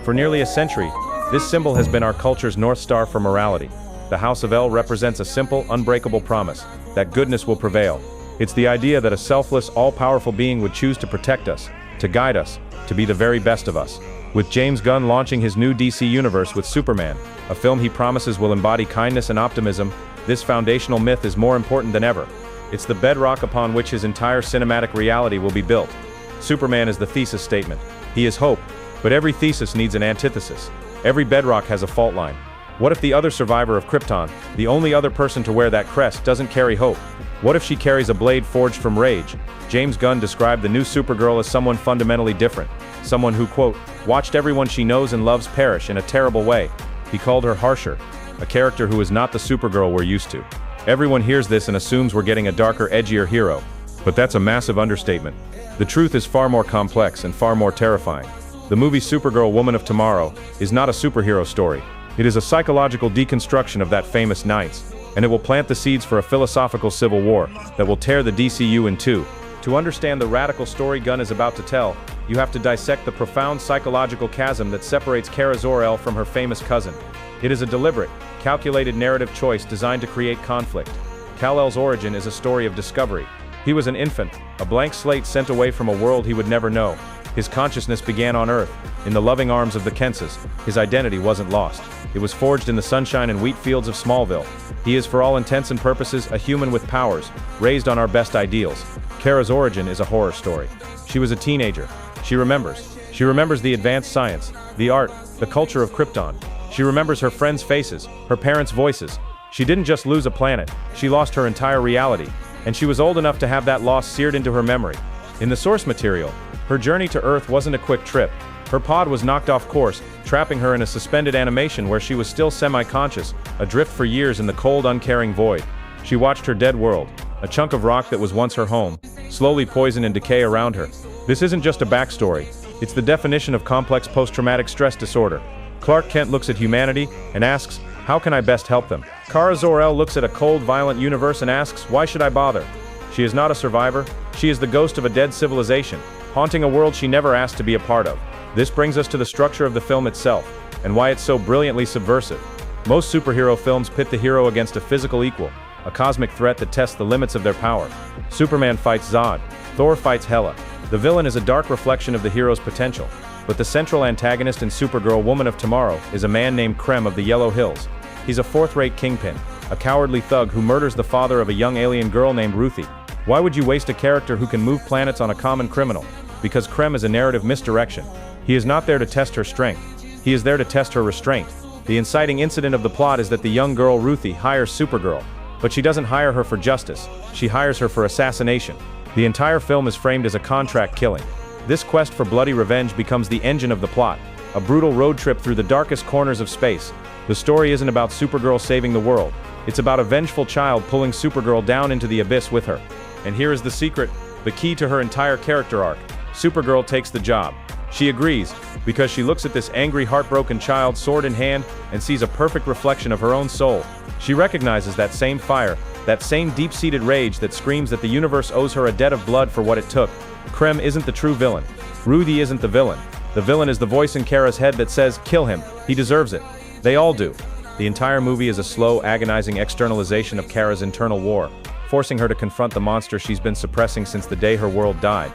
For nearly a century, this symbol has been our culture's North Star for morality. The House of El represents a simple, unbreakable promise that goodness will prevail. It's the idea that a selfless, all-powerful being would choose to protect us, to guide us, to be the very best of us. With James Gunn launching his new DC universe with Superman, a film he promises will embody kindness and optimism, this foundational myth is more important than ever. It's the bedrock upon which his entire cinematic reality will be built. Superman is the thesis statement. He is hope, but every thesis needs an antithesis. Every bedrock has a fault line. What if the other survivor of Krypton, the only other person to wear that crest, doesn't carry hope? What if she carries a blade forged from rage? James Gunn described the new Supergirl as someone fundamentally different. Someone who, quote, watched everyone she knows and loves perish in a terrible way. He called her harsher, a character who is not the Supergirl we're used to. Everyone hears this and assumes we're getting a darker, edgier hero. But that's a massive understatement. The truth is far more complex and far more terrifying. The movie Supergirl, Woman of Tomorrow is not a superhero story. It is a psychological deconstruction of that famous Knights, and it will plant the seeds for a philosophical civil war that will tear the DCU in two. To understand the radical story Gunn is about to tell, you have to dissect the profound psychological chasm that separates Kara Zor-El from her famous cousin. It is a deliberate, calculated narrative choice designed to create conflict. Kal-El's origin is a story of discovery. He was an infant, a blank slate sent away from a world he would never know. His consciousness began on Earth, in the loving arms of the Kenses. His identity wasn't lost. It was forged in the sunshine and wheat fields of Smallville. He is, for all intents and purposes, a human with powers, raised on our best ideals. Kara's origin is a horror story. She was a teenager. She remembers. She remembers the advanced science, the art, the culture of Krypton. She remembers her friends' faces, her parents' voices. She didn't just lose a planet, she lost her entire reality. And she was old enough to have that loss seared into her memory. In the source material, her journey to Earth wasn't a quick trip. Her pod was knocked off course, trapping her in a suspended animation where she was still semi-conscious, adrift for years in the cold, uncaring void. She watched her dead world, a chunk of rock that was once her home, slowly poison and decay around her. This isn't just a backstory, it's the definition of complex post-traumatic stress disorder. Clark Kent looks at humanity and asks, how can I best help them? Kara Zor-El looks at a cold, violent universe and asks, why should I bother? She is not a survivor, she is the ghost of a dead civilization, haunting a world she never asked to be a part of. This brings us to the structure of the film itself, and why it's so brilliantly subversive. Most superhero films pit the hero against a physical equal, a cosmic threat that tests the limits of their power. Superman fights Zod, Thor fights Hela. The villain is a dark reflection of the hero's potential, but the central antagonist in Supergirl, Woman of Tomorrow is a man named Krem of the Yellow Hills. He's a fourth-rate kingpin, a cowardly thug who murders the father of a young alien girl named Ruthie. Why would you waste a character who can move planets on a common criminal? Because Krem is a narrative misdirection. He is not there to test her strength. He is there to test her restraint. The inciting incident of the plot is that the young girl Ruthie hires Supergirl. But she doesn't hire her for justice. She hires her for assassination. The entire film is framed as a contract killing. This quest for bloody revenge becomes the engine of the plot, a brutal road trip through the darkest corners of space. The story isn't about Supergirl saving the world. It's about a vengeful child pulling Supergirl down into the abyss with her. And here is the secret, the key to her entire character arc. Supergirl takes the job. She agrees, because she looks at this angry, heartbroken child sword in hand and sees a perfect reflection of her own soul. She recognizes that same fire, that same deep-seated rage that screams that the universe owes her a debt of blood for what it took. Krem isn't the true villain. Ruthie isn't the villain. The villain is the voice in Kara's head that says, kill him, he deserves it. They all do. The entire movie is a slow, agonizing externalization of Kara's internal war, forcing her to confront the monster she's been suppressing since the day her world died.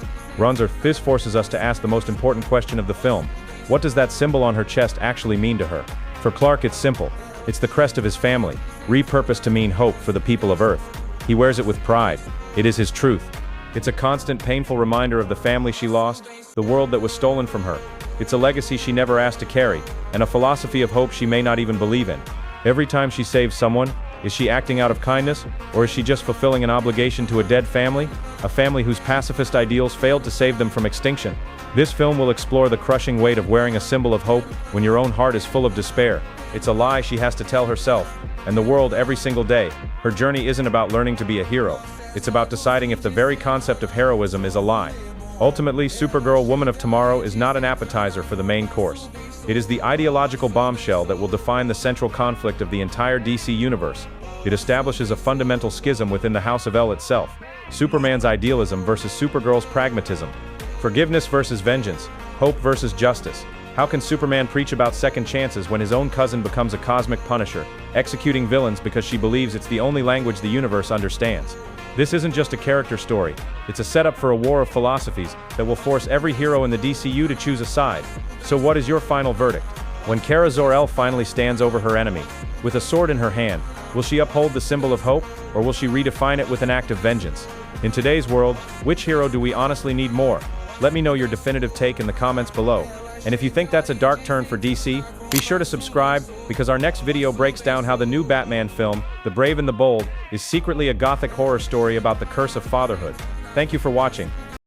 This forces us to ask the most important question of the film. What does that symbol on her chest actually mean to her? For Clark, it's simple. It's the crest of his family, repurposed to mean hope for the people of Earth. He wears it with pride. It is his truth. It's a constant, painful reminder of the family she lost, the world that was stolen from her. It's a legacy she never asked to carry, and a philosophy of hope she may not even believe in. Every time she saves someone, is she acting out of kindness, or is she just fulfilling an obligation to a dead family? A family whose pacifist ideals failed to save them from extinction. This film will explore the crushing weight of wearing a symbol of hope when your own heart is full of despair. It's a lie she has to tell herself, and the world every single day. Her journey isn't about learning to be a hero. It's about deciding if the very concept of heroism is a lie. Ultimately, Supergirl, Woman of Tomorrow is not an appetizer for the main course. It is the ideological bombshell that will define the central conflict of the entire DC universe. It establishes a fundamental schism within the House of El itself. Superman's idealism versus Supergirl's pragmatism. Forgiveness versus vengeance. Hope versus justice. How can Superman preach about second chances when his own cousin becomes a cosmic punisher, executing villains because she believes it's the only language the universe understands? This isn't just a character story, it's a setup for a war of philosophies that will force every hero in the DCU to choose a side. So what is your final verdict? When Kara Zor-El finally stands over her enemy, with a sword in her hand, will she uphold the symbol of hope, or will she redefine it with an act of vengeance? In today's world, which hero do we honestly need more? Let me know your definitive take in the comments below. And if you think that's a dark turn for DC, be sure to subscribe, because our next video breaks down how the new Batman film, The Brave and the Bold, is secretly a gothic horror story about the curse of fatherhood. Thank you for watching.